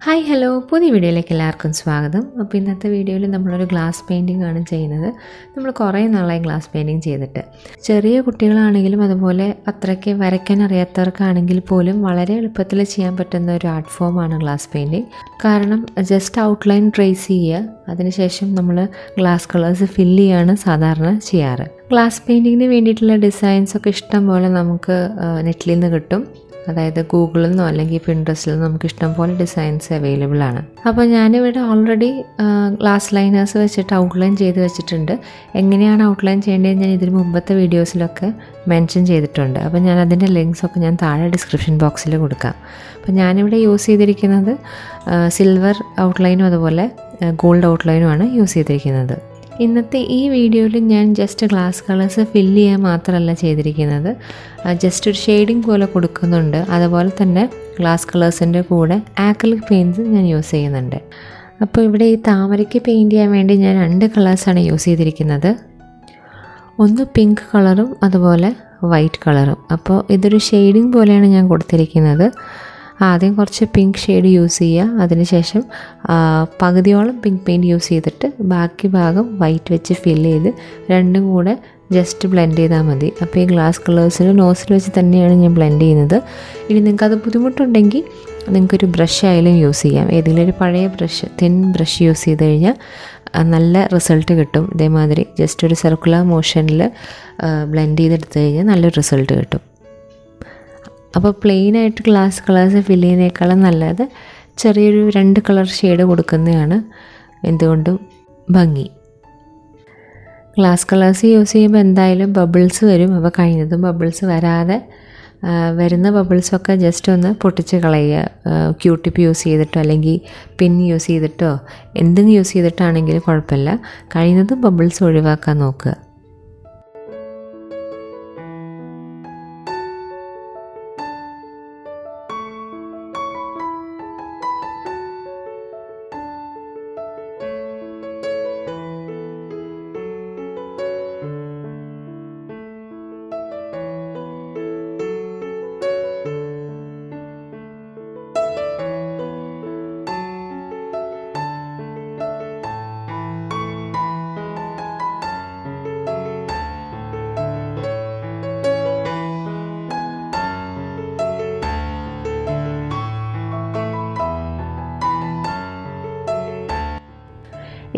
Hi hello പുതിയ വീഡിയോയിലേക്ക് എല്ലാവർക്കും സ്വാഗതം. അപ്പോൾ ഇന്നത്തെ വീഡിയോയിൽ നമ്മളൊരു ഗ്ലാസ് പെയിൻറ്റിംഗ് ആണ് ചെയ്യുന്നത്. നമ്മൾ കുറേ നാളായി ഗ്ലാസ് പെയിൻറ്റിംഗ് ചെയ്തിട്ട്. ചെറിയ കുട്ടികളാണെങ്കിലും അതുപോലെ അത്രയ്ക്ക് വരയ്ക്കാൻ അറിയാത്തവർക്കാണെങ്കിൽ പോലും വളരെ എളുപ്പത്തിൽ ചെയ്യാൻ പറ്റുന്ന ഒരു ആർട്ട് ഫോമാണ് ഗ്ലാസ് പെയിൻറ്റിംഗ്. കാരണം ജസ്റ്റ് ഔട്ട്ലൈൻ ട്രേസ് ചെയ്യുക, അതിനുശേഷം നമ്മൾ ഗ്ലാസ് കളേഴ്സ് ഫില്ല് ചെയ്യുകയാണ് സാധാരണ ചെയ്യാറ്. ഗ്ലാസ് പെയിൻറ്റിങ്ങിന് വേണ്ടിയിട്ടുള്ള ഡിസൈൻസൊക്കെ ഇഷ്ടം പോലെ നമുക്ക് നെറ്റിൽ നിന്ന് കിട്ടും. അതായത് ഗൂഗിളിൽ നിന്നോ അല്ലെങ്കിൽ പിൻട്രസ്റ്റിൽ നിന്നോ നമുക്ക് ഇഷ്ടംപോലെ ഡിസൈൻസ് അവൈലബിൾ ആണ്. അപ്പോൾ ഞാനിവിടെ ഓൾറെഡി ഗ്ലാസ് ലൈനേഴ്സ് വെച്ചിട്ട് ഔട്ട്ലൈൻ ചെയ്ത് വെച്ചിട്ടുണ്ട്. എങ്ങനെയാണ് ഔട്ട്ലൈൻ ചെയ്യേണ്ടത് ഞാൻ ഇതിന് മുമ്പത്തെ വീഡിയോസിലൊക്കെ മെൻഷൻ ചെയ്തിട്ടുണ്ട്. അപ്പോൾ ഞാൻ അതിൻ്റെ ലിങ്ക്സൊക്കെ ഞാൻ താഴെ ഡിസ്ക്രിപ്ഷൻ ബോക്സിൽ കൊടുക്കാം. അപ്പോൾ ഞാനിവിടെ യൂസ് ചെയ്തിരിക്കുന്നത് സിൽവർ ഔട്ട്ലൈനും അതുപോലെ ഗോൾഡ് ഔട്ട്ലൈനുമാണ് യൂസ് ചെയ്തിരിക്കുന്നത്. ഇന്നത്തെ ഈ വീഡിയോയിൽ ഞാൻ ജസ്റ്റ് ഗ്ലാസ് കളേഴ്സ് ഫില്ല് ചെയ്യാൻ മാത്രമല്ല ചെയ്തിരിക്കുന്നത്, ജസ്റ്റ് ഒരു ഷെയ്ഡിങ് പോലെ കൊടുക്കുന്നുണ്ട്. അതുപോലെ തന്നെ ഗ്ലാസ് കളേഴ്സിൻ്റെ കൂടെ ആക്രിലിക് പെയിൻറ്റ്സ് ഞാൻ യൂസ് ചെയ്യുന്നുണ്ട്. അപ്പോൾ ഇവിടെ ഈ താമരയ്ക്ക് പെയിൻറ്റ് ചെയ്യാൻ വേണ്ടി ഞാൻ 2 കളേഴ്സാണ് യൂസ് ചെയ്തിരിക്കുന്നത്. ഒന്ന് പിങ്ക് കളറും അതുപോലെ വൈറ്റ് കളറും. അപ്പോൾ ഇതൊരു ഷെയ്ഡിങ് പോലെയാണ് ഞാൻ കൊടുത്തിരിക്കുന്നത്. ആദ്യം കുറച്ച് പിങ്ക് ഷെയ്ഡ് യൂസ് ചെയ്യുക, അതിനുശേഷം പകുതിയോളം പിങ്ക് പെയിൻറ്റ് യൂസ് ചെയ്തിട്ട് ബാക്കി ഭാഗം വൈറ്റ് വെച്ച് ഫില്ല് ചെയ്ത് രണ്ടും കൂടെ ജസ്റ്റ് ബ്ലെൻഡ് ചെയ്താൽ മതി. അപ്പോൾ ഈ ഗ്ലാസ് കളേഴ്സിൽ നോസിൽ വെച്ച് തന്നെയാണ് ഞാൻ ബ്ലെൻഡ് ചെയ്യുന്നത്. ഇനി നിങ്ങൾക്കത് ബുദ്ധിമുട്ടുണ്ടെങ്കിൽ നിങ്ങൾക്കൊരു ബ്രഷ് ആയാലും യൂസ് ചെയ്യാം. ഏതെങ്കിലും ഒരു പഴയ ബ്രഷ്, തിൻ ബ്രഷ് യൂസ് ചെയ്ത് കഴിഞ്ഞാൽ നല്ല റിസൾട്ട് കിട്ടും. ഇതേമാതിരി ജസ്റ്റ് ഒരു സർക്കുലർ മോഷനിൽ ബ്ലെൻഡ് ചെയ്തെടുത്ത് കഴിഞ്ഞാൽ നല്ലൊരു റിസൾട്ട് കിട്ടും. അപ്പോൾ പ്ലെയിനായിട്ട് ഗ്ലാസ് കളേഴ്സ് ഫില്ല് ചെയ്യുന്നതിനേക്കാളും നല്ലത് ചെറിയൊരു 2 കളർ ഷെയ്ഡ് കൊടുക്കുന്നതാണ് എന്തുകൊണ്ടും ഭംഗി. ഗ്ലാസ് കളേഴ്സ് യൂസ് ചെയ്യുമ്പോൾ എന്തായാലും ബബിൾസ് വരും. അപ്പോൾ കഴിയുന്നതും ബബിൾസ് വരാതെ വരുന്ന ബബിൾസൊക്കെ ജസ്റ്റ് ഒന്ന് പൊട്ടിച്ച് കളയുക. ക്യൂട്ടിപ്പ് യൂസ് ചെയ്തിട്ടോ അല്ലെങ്കിൽ പിൻ യൂസ് ചെയ്തിട്ടോ എന്തും യൂസ് ചെയ്തിട്ടാണെങ്കിലും കുഴപ്പമില്ല. കഴിയുന്നതും ബബിൾസ് ഒഴിവാക്കാൻ നോക്കുക.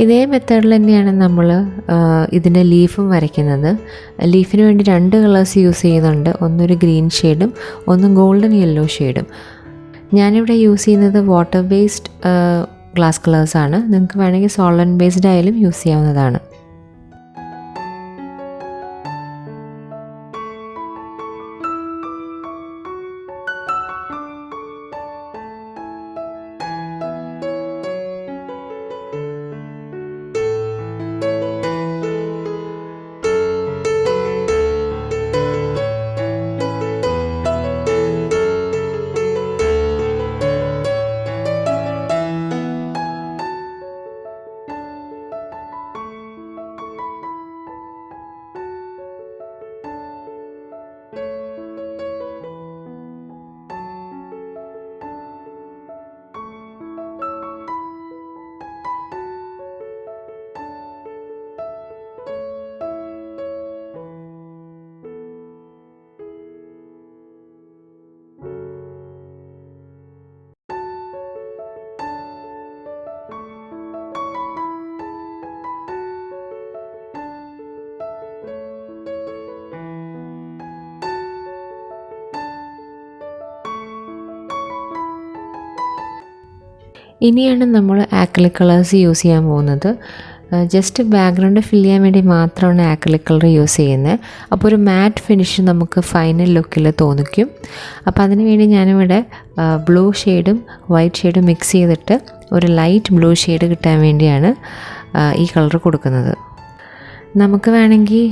ഇതേ മെത്തേഡിൽ തന്നെയാണ് നമ്മൾ ഇതിൻ്റെ ലീഫും വരയ്ക്കുന്നത്. ലീഫിന് വേണ്ടി 2 കളേഴ്സ് യൂസ് ചെയ്യുന്നുണ്ട്. ഒന്നൊരു ഗ്രീൻ ഷെയ്ഡും ഒന്ന് ഗോൾഡൻ യെല്ലോ ഷെയ്ഡും. ഞാനിവിടെ യൂസ് ചെയ്യുന്നത് വാട്ടർ ബേസ്ഡ് ഗ്ലാസ് കളേഴ്സാണ്. നിങ്ങൾക്ക് വേണമെങ്കിൽ സോളൻ ബേസ്ഡ് ആയാലും യൂസ് ചെയ്യാവുന്നതാണ്. ഇനിയാണ് നമ്മൾ ആക്രിലിക് കളേഴ്സ് യൂസ് ചെയ്യാൻ പോകുന്നത്. ജസ്റ്റ് ബാക്ക്ഗ്രൗണ്ട് ഫില്ല് ചെയ്യാൻ വേണ്ടി മാത്രമാണ് ആക്രിലിക് കളർ യൂസ് ചെയ്യുന്നത്. അപ്പോൾ ഒരു മാറ്റ് ഫിനിഷ് നമുക്ക് ഫൈനൽ ലുക്കിൽ തോന്നിക്കും. അപ്പോൾ അതിന് വേണ്ടി ഞാനിവിടെ ബ്ലൂ ഷെയ്ഡും വൈറ്റ് ഷെയ്ഡും മിക്സ് ചെയ്തിട്ട് ഒരു ലൈറ്റ് ബ്ലൂ ഷെയ്ഡ് കിട്ടാൻ വേണ്ടിയാണ് ഈ കളർ കൊടുക്കുന്നത്. നമുക്ക് വേണമെങ്കിൽ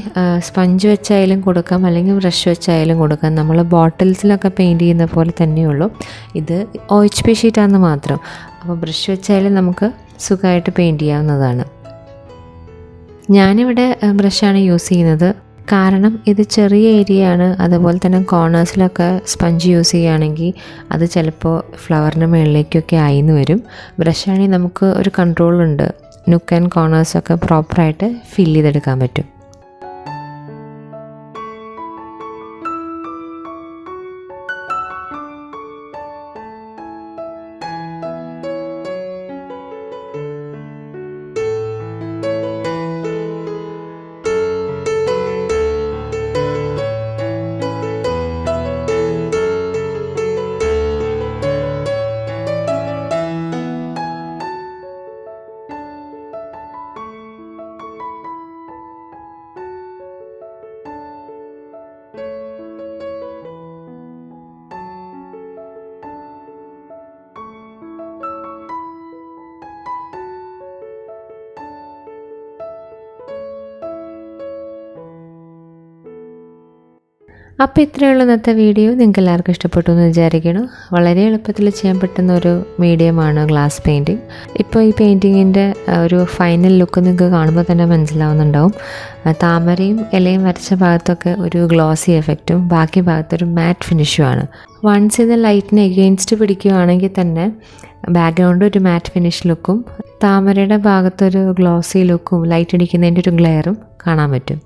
സ്പഞ്ച് വെച്ചായാലും കൊടുക്കാം, അല്ലെങ്കിൽ ബ്രഷ് വെച്ചായാലും കൊടുക്കാം. നമ്മൾ ബോട്ടിൽസിലൊക്കെ പെയിൻറ്റ് ചെയ്യുന്ന പോലെ തന്നെയുള്ളൂ. ഇത് OHP ഷീറ്റാണെന്ന് മാത്രം. അപ്പോൾ ബ്രഷ് വെച്ചായാലും നമുക്ക് സുഖമായിട്ട് പെയിൻറ്റ് ചെയ്യാവുന്നതാണ്. ഞാനിവിടെ ബ്രഷാണ് യൂസ് ചെയ്യുന്നത്. കാരണം ഇത് ചെറിയ ഏരിയയാണ്. അതുപോലെ തന്നെ കോർണേഴ്സിലൊക്കെ സ്പഞ്ച് യൂസ് ചെയ്യുകയാണെങ്കിൽ അത് ചിലപ്പോൾ ഫ്ലവറിൻ്റെ മുകളിലേക്കൊക്കെ ആയിന്ന് വരും. ബ്രഷാണെങ്കിൽ നമുക്ക് ഒരു കൺട്രോളുണ്ട്, നുക്ക് ആൻഡ് കോർണേഴ്സൊക്കെ പ്രോപ്പറായിട്ട് ഫില്ല് ചെയ്തെടുക്കാൻ പറ്റും. അപ്പോൾ ഇത്രയുള്ള ഇന്നത്തെ വീഡിയോ. നിങ്ങൾക്ക് എല്ലാവർക്കും ഇഷ്ടപ്പെട്ടു എന്ന് വിചാരിക്കണം. വളരെ എളുപ്പത്തിൽ ചെയ്യാൻ പറ്റുന്ന ഒരു മീഡിയമാണ് ഗ്ലാസ് പെയിൻറ്റിങ്. ഇപ്പോൾ ഈ പെയിൻറ്റിങ്ങിൻ്റെ ഒരു ഫൈനൽ ലുക്ക് നിങ്ങൾക്ക് കാണുമ്പോൾ തന്നെ മനസ്സിലാവുന്നുണ്ടാവും. താമരയും ഇലയും വരച്ച ഭാഗത്തൊക്കെ ഒരു ഗ്ലോസി എഫക്റ്റും ബാക്കി ഭാഗത്തൊരു മാറ്റ് ഫിനിഷുമാണ്. വൺസ് ഇത് ലൈറ്റിന് എഗെയിൻസ്റ്റ് പിടിക്കുകയാണെങ്കിൽ തന്നെ ബാക്ക്ഗ്രൗണ്ട് ഒരു മാറ്റ് ഫിനിഷ് ലുക്കും താമരയുടെ ഭാഗത്തൊരു ഗ്ലോസി ലുക്കും ലൈറ്റ് അടിക്കുന്നതിൻ്റെ ഒരു ഗ്ലെയറും കാണാൻ പറ്റും.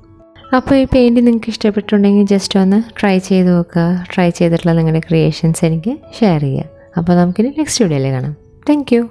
അപ്പോൾ ഈ പെയിൻറ്റ് നിങ്ങൾക്ക് ഇഷ്ടപ്പെട്ടുണ്ടെങ്കിൽ ജസ്റ്റ് ഒന്ന് ട്രൈ ചെയ്ത് നോക്കുക. ട്രൈ ചെയ്തിട്ടുള്ള നിങ്ങളുടെ ക്രിയേഷൻസ് എനിക്ക് ഷെയർ ചെയ്യുക. അപ്പോൾ നമുക്കിനി നെക്സ്റ്റ് വീഡിയോയിൽ കാണാം. Thank you.